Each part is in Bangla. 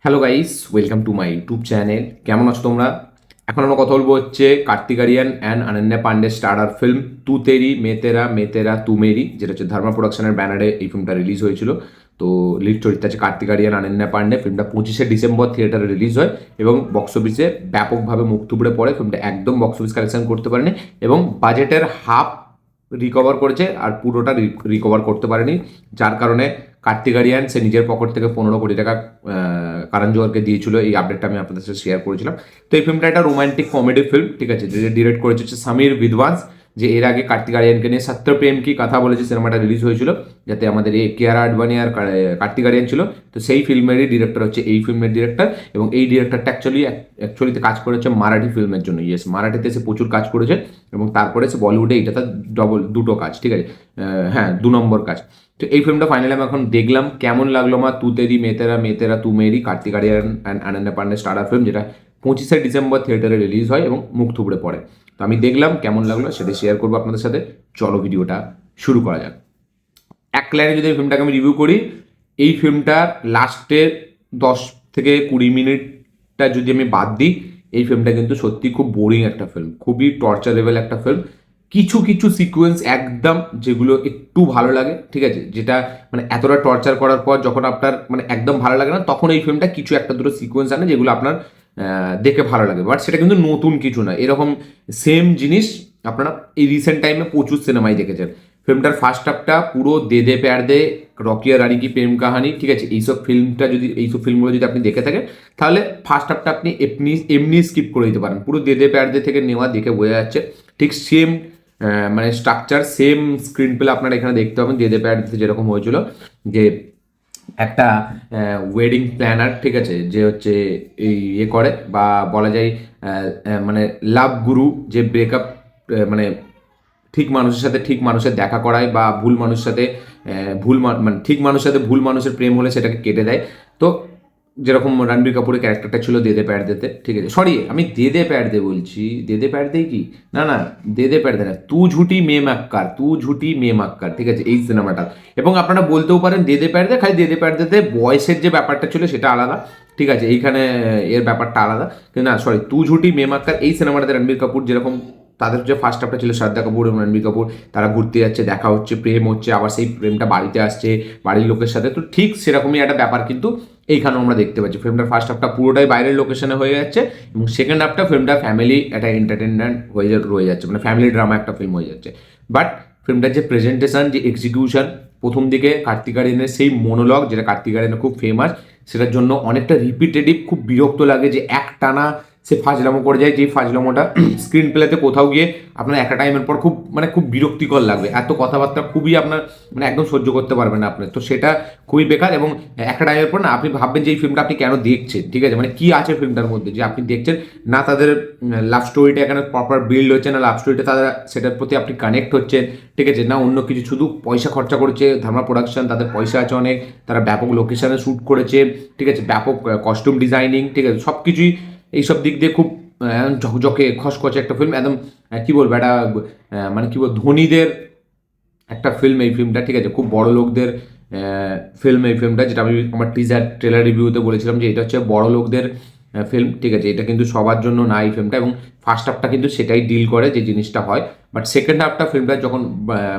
Hello guys, welcome to my YouTube channel. কেমন আছো তোমরা? এখন আমরা কথা বলবো হচ্ছে Kartik Aaryan and Ananya Pandey starrer film Tu Teri Main Tera Tu Mary, যেটা হচ্ছে ধর্মা প্রোডাকশনের ব্যানারে এই ফিল্মটা রিলিজ হয়েছিল। তো লিড চরিত্র আছে কার্তিক আরিয়ান, অনন্যা পান্ডে। ফিল্মটা 25শে ডিসেম্বর থিয়েটারে রিলিজ হয় এবং বক্স অফিসে ব্যাপকভাবে মুখ থুবড়ে পড়ে। ফিল্মটা একদম বক্স অফিস কালেকশন করতে পারেনি এবং বাজেটের হাফ রিকভার করেছে আর পুরোটা রিকভার করতে পারেনি, যার কারণে কার্তিক আরিয়ান সে নিজের পকেট থেকে 15 কোটি টাকা কারণ জোহরকে দিয়েছিল। এই আপডেটটা আমি আপনাদের সাথে শেয়ার করেছিলাম। তো এই ফিল্মটা একটা রোমান্টিক কমেডি ফিল্ম, ঠিক আছে, যে ডিরেক্ট করেছে হচ্ছে সমীর বিদ্বান্স, যে এর আগে কার্তিক আরিয়ানকে নিয়ে সত্য প্রেম কি কথা বলেছে সিনেমাটা রিলিজ হয়েছিল, যাতে আমাদের এই কিয়ারা আডবাণী আর কার্তিক আরিয়ান ছিল। তো সেই ফিল্মেরই ডিরেক্টর হচ্ছে এই ফিল্মের ডিরেক্টর, এবং এই ডিরেক্টরটা অ্যাকচুয়ালিতে কাজ করেছে মারাঠি ফিল্মের জন্য। ইয়েস, মারাঠিতে সে প্রচুর কাজ করেছে এবং তারপরে সে বলিউডে এটা তার দুটো কাজ, ঠিক আছে, হ্যাঁ, 2 নম্বর কাজ। তো এই ফিল্মটা ফাইনালি আমি এখন দেখলাম, কেমন লাগলো মা তু Teri Main Tera Tu Meri, Kartik Aaryan and Ananya Pandey starrer film, যেটা 25শে ডিসেম্বর থিয়েটারে রিলিজ হয় এবং মুখ থুবড়ে পড়ে। তো আমি দেখলাম, কেমন লাগলো সেটা শেয়ার করবো আপনাদের সাথে। চলো ভিডিওটা শুরু করা যাক। এক লাইনে যদি এই ফিল্মটাকে আমি রিভিউ করি, এই ফিল্মটার লাস্টের 10 থেকে 20 মিনিটটা যদি আমি বাদ দিই, এই ফিল্মটা কিন্তু সত্যি খুব বোরিং একটা ফিল্ম, খুবই টর্চারেবল একটা ফিল্ম। কিছু কিছু সিকোয়েন্স একদম যেগুলো একটু ভালো লাগে, ঠিক আছে, যেটা মানে এতটা টর্চার করার পর যখন আপনার মানে একদম ভালো লাগে না, তখন এই ফিল্মটা কিছু একটা দুটো সিকোয়েন্স আনে যেগুলো আপনার দেখে ভালো লাগে। বাট সেটা কিন্তু নতুন কিছু না, এরকম সেম জিনিস আপনারা এই রিসেন্ট টাইমে প্রচুর সিনেমায় দেখেছেন। ফিল্মটার ফার্স্ট হাফটা পুরো দে দে প্যার দে, রকি আর রানী কি প্রেম কাহানি, ঠিক আছে, এইসব ফিল্মগুলো যদি আপনি দেখে থাকেন, তাহলে ফার্স্ট হাফটা আপনি এমনি এমনি স্কিপ করে দিতে পারেন। পুরো দে দে প্যার দে থেকে নেওয়া, দেখে বোঝা যাচ্ছে ঠিক সেম মানে স্ট্রাকচার, সেম স্ক্রিন প্লে আপনারা এখানে দেখতে পাবেন। দে দে প্যার দে যেরকম হয়েছিল, যে একটা ওয়েডিং প্ল্যানার, ঠিক আছে, যে হচ্ছে এই ইয়ে করে বা বলা যায় মানে লাভ গুরু, যে ব্রেকআপ মানে ঠিক মানুষের সাথে ঠিক মানুষের দেখা করায় বা ভুল মানুষের সাথে মানে ঠিক মানুষের সাথে ভুল মানুষের প্রেম হলে সেটাকে কেটে দেয়। তো যেরকম রণবীর কাপুরের ক্যারেক্টারটা ছিল দে দে প্যার দেতে, ঠিক আছে, সরি আমি দে দে প্যার দে বলছি, দে দে প্যার দে কি, না না, দে দে প্যার দে না, তু ঝুটি মে মাক্কার, তু ঝুটি মে মাক্কার, ঠিক আছে, এই সিনেমাটা। এবং আপনারা বলতেও পারেন দে দে প্যার দে, খালি দে দে প্যার দেতে বয়সের যে ব্যাপারটা ছিল সেটা আলাদা, ঠিক আছে, এইখানে এর ব্যাপারটা আলাদা। কিন্তু না, সরি, তু ঝুটি মে মাক্কার এই সিনেমাটাতে রণবীর কাপুর যেরকম, তাদের যে ফার্স্ট হাফটা ছিল শ্রদ্ধা কাপুর এবং রণবীর কাপুর, তারা ঘুরতে যাচ্ছে, দেখা হচ্ছে, প্রেম হচ্ছে, আবার সেই প্রেমটা বাড়িতে আসছে বাড়ির লোকের সাথে, তো ঠিক সেরকমই একটা ব্যাপার কিন্তু এইখানেও আমরা দেখতে পাচ্ছি। ফিল্মটার ফার্স্ট হাফটা পুরোটাই বাইরের লোকেশনে হয়ে যাচ্ছে এবং সেকেন্ড হাফটা ফিল্মটা ফ্যামিলি একটা এন্টারটেনমেন্ট রয়ে যাচ্ছে, মানে ফ্যামিলি ড্রামা একটা ফিল্ম হয়ে যাচ্ছে। বাট ফিল্মটার যে প্রেজেন্টেশন, যে এক্সিকিউশন, প্রথম দিকে কার্তিক আরিয়ানের সেই মনোলগ, যেটা কার্তিক আরিয়ানের খুব ফেমাস, সেটার জন্য অনেকটা রিপিটেটিভ, খুব বিরক্ত লাগে যে একটানা সে ফাজলামো করে যায়, যে ফাজলামোটা স্ক্রিন প্লেতে কোথাও গিয়ে আপনার একটা টাইমের পর খুব বিরক্তিকর লাগবে। এত কথাবার্তা খুবই আপনার মানে একদম সহ্য করতে পারবেন না আপনি, তো সেটা খুবই বেকার। এবং একটা টাইমের পর না আপনি ভাববেন যে এই ফিল্মটা আপনি কেন দেখছেন, ঠিক আছে, মানে কি আছে ফিল্মটার মধ্যে যে আপনি দেখছেন। না তাদের লাভ স্টোরিটা এখানে প্রপার বিল্ড হচ্ছে, না লাভ স্টোরিটা তাদের সেটার প্রতি আপনি কানেক্ট হচ্ছেন, ঠিক আছে, না অন্য কিছু, শুধু পয়সা খরচা করেছে ধামা প্রোডাকশন, তাদের পয়সা আছে অনেক, তারা ব্যাপক লোকেশনে শ্যুট করেছে, ঠিক আছে, ব্যাপক কস্টিউম ডিজাইনিং, ঠিক আছে, সব কিছুই এইসব দিক দিয়ে খুব ঝকঝকে খসখসে একটা ফিল্ম, একদম কি বলবো, একটা মানে কি বলবো, ধনীদের একটা ফিল্ম এই ফিল্মটা, ঠিক আছে, খুব বড় লোকদের ফিল্ম এই ফিল্মটা, যেটা আমি আমার টিজার ট্রেলার রিভিউতে বলেছিলাম যে এটা হচ্ছে বড় লোকদের ফিল্ম, ঠিক আছে, এটা কিন্তু সবার জন্য না এই ফিল্মটা। এবং ফার্স্ট হাফটা কিন্তু সেটাই ডিল করে যে জিনিসটা হয়, বাট সেকেন্ড হাফটা ফিল্মটা যখন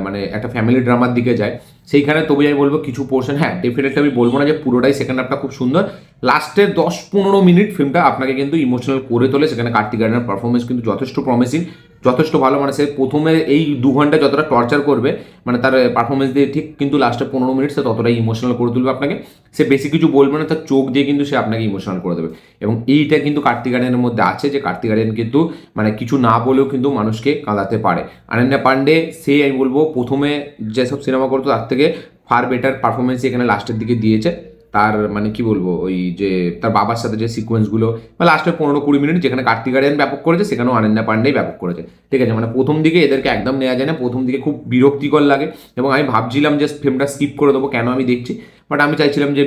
মানে একটা ফ্যামিলি ড্রামার দিকে যায়, সেইখানে তবে আমি বলবো কিছু পোর্শন, হ্যাঁ ডেফিনেটলি আমি বলবো না যে পুরোটাই সেকেন্ড হাফটা খুব সুন্দর, লাস্টের 10-15 মিনিট ফিল্মটা আপনাকে কিন্তু ইমোশনাল করে তোলে। সেখানে কার্তিক আরিয়ানের পারফরমেন্স কিন্তু যথেষ্ট প্রমিসিং, যথেষ্ট ভালো। মানে সে প্রথমে এই 2 ঘন্টা যতটা টর্চার করবে, মানে তার পারফরমেন্স দিয়ে ঠিক কিন্তু লাস্টে 15 মিনিট সে ততটাই ইমোশনাল করে তুলবে আপনাকে। সে বেশি কিছু বলবে না, তার চোখ দিয়ে কিন্তু সে আপনাকে ইমোশনাল করে দেবে। এবং এইটা কিন্তু কার্তিক আরিয়ানের মধ্যে আছে, যে কার্তিক আরিয়ান কিন্তু মানে কিছু না বলেও কিন্তু মানুষকে কাঁদাতে পারে। অনন্যা পান্ডে, সে আমি বলবো প্রথমে যেসব সিনেমা করতো তার থেকে ফার বেটার পারফরমেন্স এখানে লাস্টের দিকে দিয়েছে। তার মানে কি বলবো, ওই যে তার বাবার সাথে যে সিকোয়েন্সগুলো বা লাস্টের 15-20 মিনিট যেখানে কার্তিক আরিয়ান ব্যাপক করেছে, সেখানেও অনন্যা পান্ডেই ব্যাপক করেছে, ঠিক আছে। মানে প্রথম দিকে এদেরকে একদম নেওয়া যায় না, প্রথম দিকে খুব বিরক্তিকর লাগে এবং আমি ভাবছিলাম যে ফিল্মটা স্কিপ করে দেবো, কেন আমি দেখছি। বাট আমি চাইছিলাম যে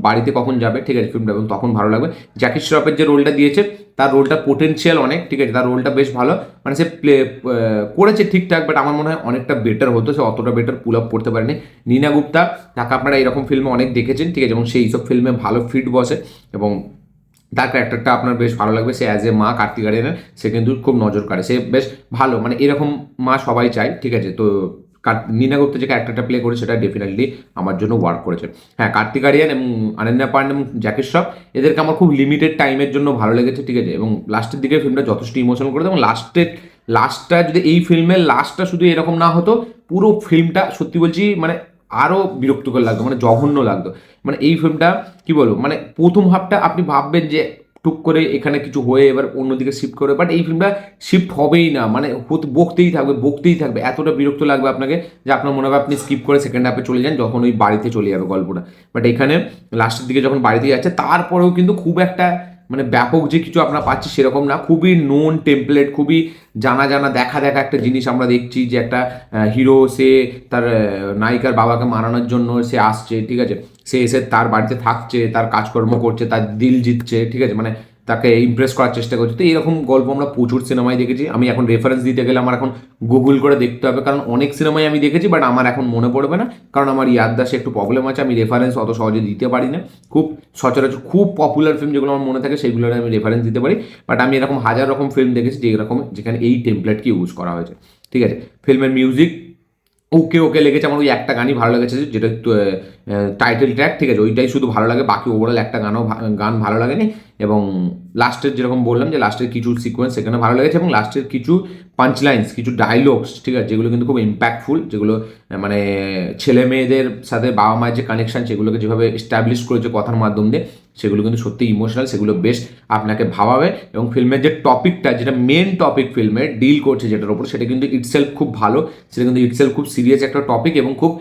বাড়িতে কখন যাবে, ঠিক আছে, ফিল্মটা এবং তখন ভালো লাগবে। জ্যাকি শ্রফের যে রোলটা দিয়েছে তার রোলটা পোটেনশিয়াল অনেক, ঠিক আছে, তার রোলটা বেশ ভালো, মানে সে প্লে করেছে ঠিকঠাক, বাট আমার মনে হয় অনেকটা বেটার হতো, সে অতটা বেটার পুল আপ করতে পারেনি। নীনা গুপ্তা, তাকে আপনারা এরকম ফিল্মে অনেক দেখেছেন, ঠিক আছে, এবং সেই সব ফিল্মে ভালো ফিট বসে এবং তার ক্যারেক্টারটা আপনার বেশ ভালো লাগবে। সে অ্যাজ এ মা কার্তিক আরিয়ানের সে কিন্তু খুব নজর কাড়ে, সে বেশ ভালো, মানে এরকম মা সবাই চায়, ঠিক আছে। তো নীনা গুপ্তা যে ক্যারেক্টারটা প্লে করে সেটা ডেফিনেটলি আমার জন্য ওয়ার্ক করেছে। হ্যাঁ, কার্তিক আরিয়ান এবং অনন্যা পান্ডে এবং জ্যাকি শ্রফ এদেরকে আমার খুব লিমিটেড টাইমের জন্য ভালো লেগেছে, ঠিক আছে, এবং লাস্টের দিকে ফিল্মটা যথেষ্ট ইমোশনাল করেছে এবং লাস্টটা যদি এই ফিল্মের লাস্টটা শুধু এরকম না হতো, পুরো ফিল্মটা সত্যি বলছি মানে আরও বিরক্তিকর লাগতো, মানে জঘন্য লাগতো। মানে এই ফিল্মটা কি বলবো, মানে প্রথম হাফটা আপনি ভাববেন যে টুক করে এখানে কিছু হয়ে এবার অন্যদিকে শিফট করে, বাট এই ফিল্মটা শিফট হবেই না, মানে বকতেই থাকবে, এতটা বিরক্ত লাগবে আপনাকে যে আপনার মনে হবে আপনি স্কিপ করে সেকেন্ড হাফে চলে যান যখন ওই বাড়িতে চলে যাবে গল্পটা। বাট এখানে লাস্টের দিকে যখন বাড়িতে যাচ্ছে তারপরেও কিন্তু খুব একটা মানে ব্যাপক যে কিছু আমরা পাচ্ছি সেরকম না, খুবই নোন টেমপ্লেট, খুবই জানা জানা দেখা দেখা একটা জিনিস আমরা দেখছি যে একটা হিরো সে তার নায়িকার বাবাকে মারানোর জন্য সে আসছে, ঠিক আছে, সে এসে তার বাড়িতে থাকছে, তার কাজকর্ম করছে, তার দিল জিতছে, ঠিক আছে, মানে তাকে ইমপ্রেস করার চেষ্টা করছে। তো এরকম গল্প আমরা প্রচুর সিনেমায় দেখেছি। আমি এখন রেফারেন্স দিতে গেলে আমার এখন গুগল করে দেখতে হবে, কারণ অনেক সিনেমায় আমি দেখেছি বাট আমার এখন মনে পড়বে না, কারণ আমার ইয়াদদাসে একটু প্রবলেম আছে, আমি রেফারেন্স অত সহজে দিতে পারি না। খুব সচরাচর খুব পপুলার ফিল্ম যেগুলো আমার মনে থাকে সেইগুলোর আমি রেফারেন্স দিতে পারি, বাট আমি এরকম হাজার রকম ফিল্ম দেখেছি যেরকম যেখানে এই টেমপ্লেটকে ইউজ করা হয়েছে, ঠিক আছে। ফিল্মের মিউজিক ওকে ওকে লেগেছে, আমার ওই একটা গানই ভালো লেগেছে যেটা টাইটেল ট্র্যাক, ঠিক আছে, ওইটাই শুধু ভালো লাগে, বাকি ওভারঅল একটা গান ভালো লাগেনি। এবং লাস্টের যেরকম বললাম যে লাস্টের কিছু সিকোয়েন্স সেখানে ভালো লেগেছে এবং লাস্টের কিছু পাঞ্চ লাইন্স, কিছু ডায়লগস, ঠিক আছে, যেগুলো কিন্তু খুব ইম্প্যাক্টফুল, যেগুলো মানে ছেলে মেয়েদের সাথে বাবা মায়ের যে কানেকশন সেগুলোকে যেভাবে এস্টাবলিশ করেছে কথার মাধ্যম দিয়ে, সেগুলো কিন্তু সত্যি ইমোশনাল, সেগুলো বেশ আপনাকে ভাবাবে। এবং ফিল্মের যে টপিকটা, যেটা মেন টপিক ফিল্মে ডিল করছে যেটার ওপর, সেটা কিন্তু ইটসেলফ খুব ভালো, সেটা কিন্তু ইটসেলফ খুব সিরিয়াস একটা টপিক এবং খুব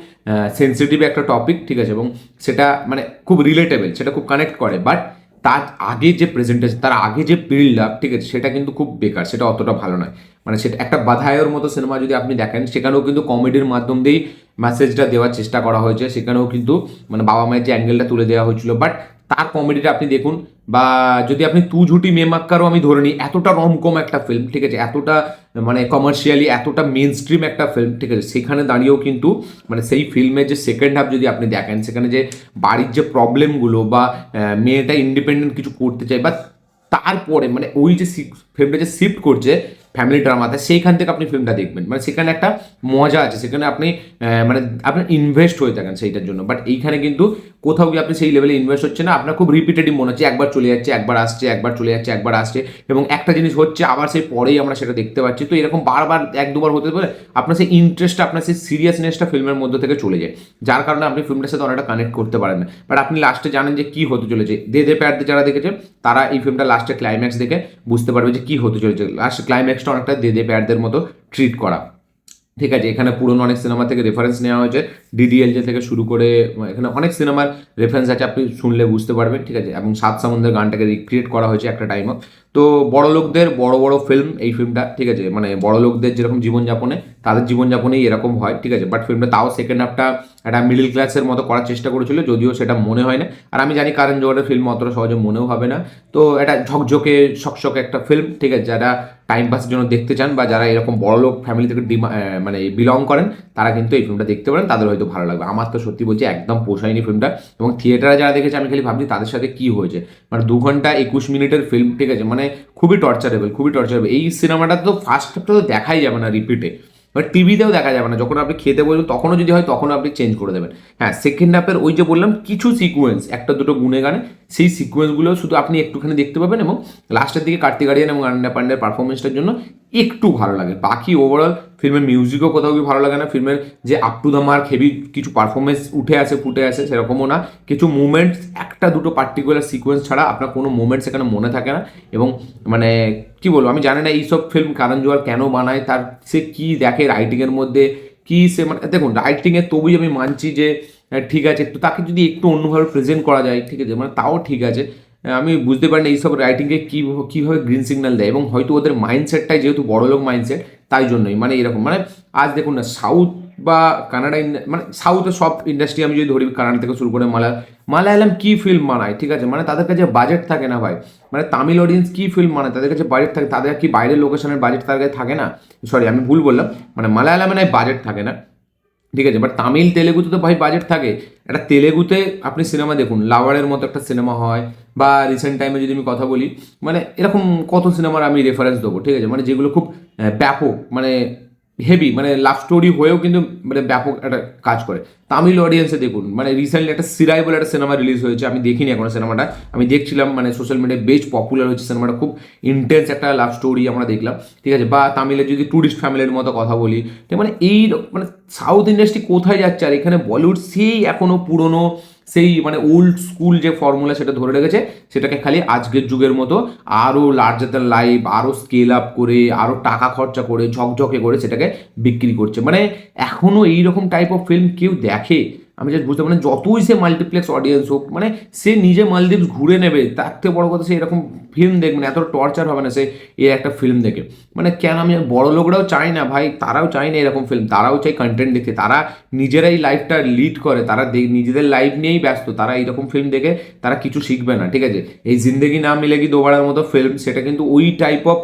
সেন্সিটিভ একটা টপিক, ঠিক আছে, এবং সেটা মানে খুব রিলেটেবল, সেটা খুব কানেক্ট করে। বাট তার আগে যে প্রেজেন্টেশন, তার আগে যে বিল্ড আপ, ঠিক আছে, সেটা কিন্তু খুব বেকার, সেটা অতটা ভালো নয়। মানে সেটা একটা বাধাইয়ের মতো সিনেমা যদি আপনি দেখেন, সেখানেও কিন্তু কমেডির মাধ্যম দিয়েই মেসেজটা দেওয়ার চেষ্টা করা হয়েছে, সেখানেও কিন্তু মানে বাবা মায়ের যে অ্যাঙ্গেলটা তুলে দেওয়া হয়েছিল, বাট তার কমেডিটা আপনি দেখুন, বা যদি আপনি তু ঝুটি মে মাক্কারও আমি ধরে নিই, এতটা রমকম একটা ফিল্ম, ঠিক আছে, এতটা মানে কমার্শিয়ালি এতটা মেন স্ট্রিম একটা ফিল্ম, ঠিক আছে, সেখানে দাঁড়িয়েও কিন্তু মানে সেই ফিল্মের যে সেকেন্ড হাফ যদি আপনি দেখেন, সেখানে যে বাড়ির যে প্রবলেমগুলো বা মেয়েটা ইন্ডিপেন্ডেন্ট কিছু করতে চায়, বা তারপরে মানে ওই যে ফিল্মটা যে শিফট করছে ফ্যামিলি ড্রামাতে, সেইখান থেকে আপনি ফিল্মটা দেখবেন, মানে সেখানে একটা মজা আছে, সেখানে আপনি মানে আপনার ইনভেস্ট হয়ে থাকেন সেইটার জন্য। বাট এইখানে কিন্তু কোথাও গিয়ে আপনি সেই লেভেলে ইনভেস্ট হচ্ছে না, আপনার খুব রিপিটেটিভ মনে হচ্ছে, একবার চলে যাচ্ছে, একবার আসছে, একবার চলে যাচ্ছে, একবার আসছে, এবং একটা জিনিস হচ্ছে আবার সেই পরেই আমরা সেটা দেখতে পাচ্ছি। তো এরকম বারবার এক দুবার হতে পারে, আপনার সেই ইন্টারেস্টটা, আপনার সেই সিরিয়াসনেসটা ফিল্মের মধ্যে থেকে চলে যায়, যার কারণে আপনি ফিল্মটার সাথে অনেকটা কানেক্ট করতে পারেন না। বাট আপনি লাস্টে জানেন যে কী হতে চলেছে, দে দে প্যার দে যারা দেখেছে তারা এই ফিল্মটা লাস্টে ক্লাইম্যাক্স দেখে বুঝতে পারবে যে কী হতে চলেছে। লাস্ট ক্লাইম্যাক্সটা অনেকটা দে দে প্যারদের মতো ট্রিট করা, ঠিক আছে। এখানে পুরনো অনেক সিনেমা থেকে রেফারেন্স নেওয়া হয়েছে, ডিডিএলজে থেকে শুরু করে এখানে অনেক সিনেমার রেফারেন্স আছে, আপনি শুনলে বুঝতে পারবেন, ঠিক আছে, এবং সাত সমুদ্রের গানটাকে রিক্রিয়েট করা হয়েছে একটা টাইমও। তো বড় লোকদের বড় বড় ফিল্ম এই ফিল্মটা, ঠিক আছে, মানে বড় লোকদের যেরকম জীবনযাপনে, তাদের জীবনযাপনেই এরকম হয়, ঠিক আছে, বাট ফিল্মটা তাও সেকেন্ড হাফটা একটা মিডল ক্লাসের মতো করার চেষ্টা করেছিল, যদিও সেটা মনে হয় না। আর আমি জানি কারণ জোহরের ফিল্ম অতটা সহজে মনেও হবে না। তো এটা ঝকঝকে সকসকে একটা ফিল্ম, ঠিক আছে, যারা টাইম পাসের জন্য দেখতে চান বা যারা এরকম বড়লোক ফ্যামিলি থেকে মানে বিলং করেন, তারা কিন্তু এই ফিল্মটা দেখতে পারেন, তাদের হয়তো ভালো লাগবে। আমার তো সত্যি বলছি একদম পোষায়নি ফিল্মটা, এবং থিয়েটারে যারা দেখেছে আমি খালি ভাবছি তাদের সাথে কি হয়েছে, মানে 2 ঘন্টা 21 মিনিটের ফিল্ম, ঠিক আছে, মানে খুবই টর্চারেবল, খুবই টর্চারেবল। এই সিনেমাটা তো ফার্স্ট হাফটা তো দেখাই যাবে না রিপিটে, বাট টিভিতেও দেখা যাবে না, যখন আপনি খেতে বসবেন তখনও যদি হয় তখনও আপনি চেঞ্জ করে দেবেন। হ্যাঁ, সেকেন্ড হাফের ওই যে বললাম কিছু সিকোয়েন্স, একটা দুটো গুনে গানে, সেই সিকোয়েন্সগুলো শুধু আপনি একটুখানি দেখতে পাবেন, এবং লাস্টের দিকে কার্তিক আরিয়ান এবং অনন্যা পান্ডের পারফরমেন্সটার জন্য একটু ভালো লাগে। বাকি ওভারঅল ফিল্মের মিউজিকও কোথাও কি ভালো লাগে না, ফিল্মের যে up to the mark heavy কিছু পারফরমেন্স উঠে আসে ফুটে আসে সেরকমও না, কিছু মুভমেন্টস একটা দুটো পার্টিকুলার সিকোয়েন্স ছাড়া আপনার কোনো মুভমেন্টস এখানে মনে থাকে না। এবং মানে কি বলবো, আমি জানি না এইসব ফিল্ম কারণ জোয়ার কেন বানায়, তার সে কি দেখে রাইটিংয়ের মধ্যে, কি সে মানে দেখুন রাইটিংয়ে তবুই আমি মানছি যে ঠিক আছে, তো তাকে যদি একটু অন্যভাবে প্রেজেন্ট করা যায়, ঠিক আছে, মানে তাও ঠিক আছে। আমি বুঝতে পারি না এইসব রাইটিংকে কীভাবে গ্রিন সিগন্যাল দেয়, এবং হয়তো ওদের মাইন্ডসেটটাই যেহেতু বড়লোক মাইন্ডসেট, তাই জন্যই মানে এরকম, মানে আজ দেখুন না সাউথ বা কানাডা মানে সাউথের সব ইন্ডাস্ট্রি আমি যদি ধরি, কানাডা থেকে শুরু করে মালায়ালাম কি ফিল্ম বানায়, ঠিক আছে, মানে তাদের কাছে বাজেট থাকে না ভাই। মানে তামিল অডিয়েন্স কি ফিল্ম বানায়, তাদের কাছে বাজেট থাকে, তাদের কি বাইরের লোকেশনের বাজেট তাদের কাছে থাকে না? সরি, আমি ভুল বললাম, মানে মালায়ালামে নয় বাজেট থাকে না, ঠিক আছে, বাট তামিল তেলেগুতে তো ভাই বাজেট থাকে। একটা তেলেগুতে আপনি সিনেমা দেখুন, লাভারের মতো একটা সিনেমা হয়, বা রিসেন্ট টাইমে যদি আমি কথা বলি, মানে এরকম কত সিনেমার আমি রেফারেন্স দেবো, ঠিক আছে, মানে যেগুলো খুব ব্যাপক, মানে হেভি, মানে লাভ স্টোরি হয়েও কিন্তু মানে ব্যাপক একটা কাজ করে। তামিল অডিয়েন্সে দেখুন, মানে রিসেন্টলি একটা সিরাই বলে একটা সিনেমা রিলিজ হয়েছে, আমি দেখিনি এখনো সিনেমাটা, আমি দেখছিলাম মানে সোশ্যাল মিডিয়ায় বেশ পপুলার হয়েছে সিনেমাটা, খুব ইন্টেন্স একটা লাভ স্টোরি আমরা দেখলাম, ঠিক আছে। বা তামিলের যদি ট্যুরিস্ট ফ্যামিলির মতো কথা বলি, ঠিক মানে এই মানে সাউথ ইন্ডাস্ট্রি কোথায় যাচ্ছে, আর এখানে বলিউড সেই এখনো পুরনো, সেই মানে ওল্ড স্কুল যে ফর্মুলা সেটা ধরে রেখেছে, সেটাকে খালি আজকের যুগের মতো আরও লার্জার দ্যান লাইফ, আরও স্কেল আপ করে, আরও টাকা খরচা করে, ঝকঝকে করে সেটাকে বিক্রি করছে। মানে এখনও এইরকম টাইপ অফ ফিল্ম কেউ দেখে? আমি জাস্ট বুঝতে পারি, যতই সে মাল্টিপ্লেক্স অডিয়েন্স হোক, মানে সে নিজে মালদ্বীপস ঘুরে নেবে, তার থেকে বড় কথা সে এরকম ফিল্ম দেখবে না, এত টর্চার হবে না সে এই একটা ফিল্ম দেখে। মানে কেন, আমি বড় লোকরাও চায় না ভাই, তারাও চায় না এরকম ফিল্ম, তারাও চাই কন্টেন্ট দেখতে, তারা নিজেরাই লাইফটা লিড করে, তারা নিজেদের লাইফ নিয়েই ব্যস্ত, তারা এইরকম ফিল্ম দেখে তারা কিছু শিখবে না, ঠিক আছে। এই জিন্দেগি না মিলেগি দোবারার মতো ফিল্ম, সেটা কিন্তু ওই টাইপ অফ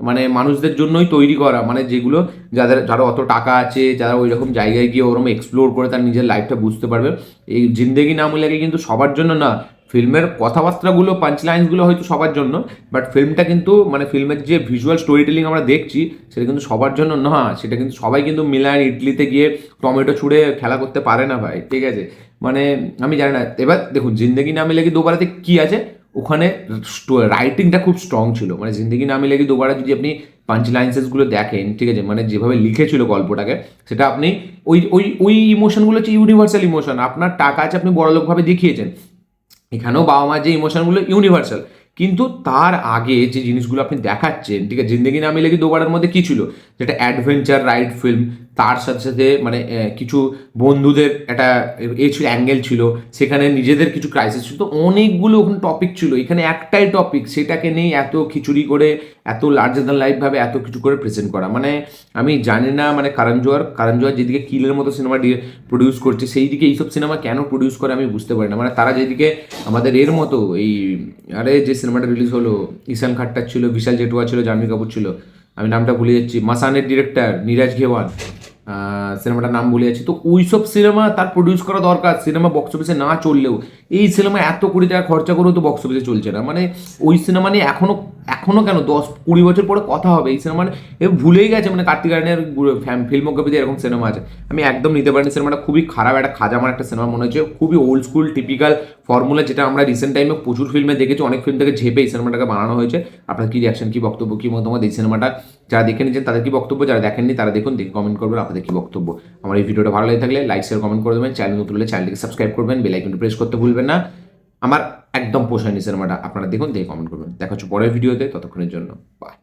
মানে মানুষদের জন্যই তৈরি করা, মানে যেগুলো যারা অত টাকা আছে, যারা ওই রকম জায়গায় গিয়ে ওরকম এক্সপ্লোর করে তার নিজের লাইফটা বুঝতে পারবে। এই জিন্দেগি না মিলেগি কিন্তু সবার জন্য না। ফিল্মের কথাবার্তাগুলো, পাঞ্চ লাইন্সগুলো হয়তো সবার জন্য, বাট ফিল্মটা কিন্তু মানে ফিল্মের যে ভিজুয়াল স্টোরি টেলিং আমরা দেখছি, সেটা কিন্তু সবার জন্য না। সেটা কিন্তু সবাই কিন্তু মিলান ইডলিতে গিয়ে টমেটো ছুঁড়ে খেলা করতে পারে না ভাই, ঠিক আছে। মানে আমি জানি না, এবার দেখুন জিন্দেগি না মিলেগি দোবারাতে কি আছে, ওখানে রাইটিংটা খুব স্ট্রং ছিল। মানে জিন্দেগি না মিলেগি দোবারা যদি আপনি পাঞ্চ লাইন্সেসগুলো দেখেন, ঠিক আছে, মানে যেভাবে লিখেছিল গল্পটাকে, সেটা আপনি ওই ওই ওই ইমোশনগুলো হচ্ছে ইউনিভার্সাল ইমোশন। আপনার টাকা আছে, আপনি বড়লোকভাবে দেখিয়েছেন, এখানেও বাবা মার যে ইমোশনগুলো ইউনিভার্সাল, কিন্তু তার আগে যে জিনিসগুলো আপনি দেখাচ্ছেন, ঠিক আছে, জিন্দেগি না মিলেগি দোবারের মধ্যে কী ছিল, যেটা অ্যাডভেঞ্চার রাইড ফিল্ম, তার সাথে সাথে মানে কিছু বন্ধুদের একটা ছিল, অ্যাঙ্গেল ছিল, সেখানে নিজেদের কিছু ক্রাইসিস ছিল, তো অনেকগুলো ওখানে টপিক ছিল। এখানে একটাই টপিক, সেটাকে নেই এত খিচুড়ি করে, এত লার্জার দ্যান লাইফ ভাবে এত কিছু করে প্রেজেন্ট করা। মানে আমি জানি না, মানে কারণ জোয়ার যেদিকে কিলের মতো সিনেমা প্রডিউস করছে, সেই দিকে এইসব সিনেমা কেন প্রডিউস করে আমি বুঝতে পারি না। মানে তারা যেদিকে আমাদের এর মতো এই, আরে যে সিনেমাটা রিলিজ হলো, ঈশান খাট্টার ছিল, বিশাল জেটুয়া ছিল, জাহ্নবী কাপুর ছিল, আমি নামটা ভুলে যাচ্ছি, মাসানের ডিরেক্টর নীরাজ ঘেওয়ান, সিনেমাটার নাম ভুলে যাচ্ছি, তো ওই সব সিনেমা তার প্রডিউস করা দরকার, সিনেমা বক্স অফিসে না চললেও। এই সিনেমা এত কোটি টাকা খরচা করেও তো বক্স অফিসে চলছে না। মানে ওই সিনেমা নিয়ে এখনো কেন 10-20 বছর পরে কথা হবে এই সিনেমা, এ ভুলেই গেছে মানে কার্তিক আরিয়ানের ফিল্মোগ্রাফিতে এরকম সিনেমা আছে। আমি একদম নিতে পারিনি সিনেমাটা, খুবই খারাপ একটা খাজামার একটা সিনেমা মনে হচ্ছে, খুবই ওল্ড স্কুল টিপিক্যাল ফর্মুলা, যেটা আমরা রিসেন্ট টাইমে প্রচুর ফিল্মে দেখেছি, অনেক ফিল্ম থেকে ঝেপে এই সিনেমাটাকে বানানো হয়েছে। আপনার কি রিয়াকশন, কি বক্তব্য, কি মতামত এই সিনেমাটা, যারা দেখে নিয়েছেন তাদের কি বক্তব্য, যারা দেখেননি তারা দেখুন, দেখে কমেন্ট করবেন আপনাদের কি বক্তব্য। আমার এই ভিডিওটা ভালো লাগে থাকলে লাইক শেয়ার কমেন্ট করে দেবেন, চ্যানেল নতুন হলে চ্যানেলটিকে সাবস্ক্রাইব করবেন, বেল আইকনটি প্রেস করতে ভুলবেন না। আমার একদম পোষায়নি সিনেমাটা, আপনারা দেখুন, দেখে কমেন্ট করবেন। দেখা হচ্ছে পরের ভিডিওতে, ততক্ষণের জন্য বাই।